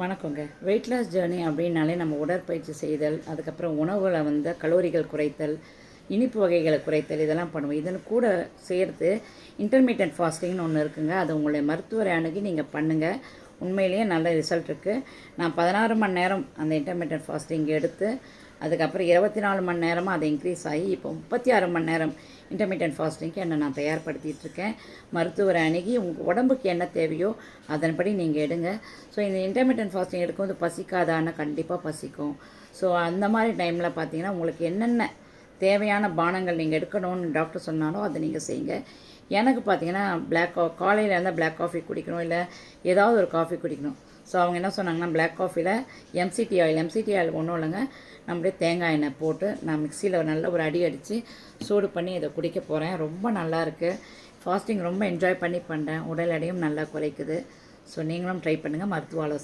வணக்கங்க. Weight loss journey அப்படின்னாலே நம்ம உடற்பயிற்சி செய்தல், அதுக்கப்புறம் உணவுல கலோரிகள் குறைத்தல், இனிப்பு வகைகளை குறைத்தல் இதெல்லாம் பண்ணுவோம். இதன் கூட சேர்த்து இன்டர்மீடியன்ட் ஃபாஸ்டிங்னு ஒன்று இருக்குங்க. அது உங்களுடைய மருத்துவரை அணுகி நீங்கள் பண்ணுங்கள். உண்மையிலேயே நல்ல ரிசல்ட் இருக்குது. நான் 16 மணி நேரம் அந்த இன்டர்மீடியன்ட் ஃபாஸ்டிங் எடுத்து அதுக்கப்புறம் 24 மணி நேரமாக அது இன்க்ரீஸ் ஆகி இப்போ 36 மணி நேரம் இன்டர்மீடியன்ட் ஃபாஸ்டிங்க்கு என்னை நான் தயார்படுத்திகிட்ருக்கேன். மருத்துவரை அணுகி உங்கள் உடம்புக்கு என்ன தேவையோ அதன்படி நீங்கள் எடுங்க. ஸோ இந்த இன்டர்மீடியன்ட் ஃபாஸ்டிங் எடுக்கும்போது பசிக்காதான்னு கண்டிப்பாக பசிக்கும். ஸோ அந்த மாதிரி டைமில் பார்த்தீங்கன்னா உங்களுக்கு என்னென்ன தேவையான பானங்கள் நீங்கள் எடுக்கணும்னு டாக்டர் சொன்னாலும் அதை நீங்கள் செய்யுங்க. எனக்கு பார்த்தீங்கன்னா காலையில் இருந்தால் பிளாக் காஃபி குடிக்கணும், இல்லை ஏதாவது ஒரு காஃபி குடிக்கணும். ஸோ அவங்க என்ன சொன்னாங்கன்னா பிளாக் காஃபியில் எம்சிடி ஆயில் ஒன்றும் இல்லைங்க, நம்மளே தேங்காய் எண்ணெய் போட்டு நான் மிக்சியில் நல்ல ஒரு அடி அடித்து சூடு பண்ணி இதை குடிக்க போகிறேன். ரொம்ப நல்லாயிருக்கு. ஃபாஸ்டிங் ரொம்ப என்ஜாய் பண்ணி பண்ணுறேன். உடல் எடையும் நல்லா குறைக்குது. ஸோ நீங்களும் ட்ரை பண்ணுங்கள். மருத்துவ ஆலோசனை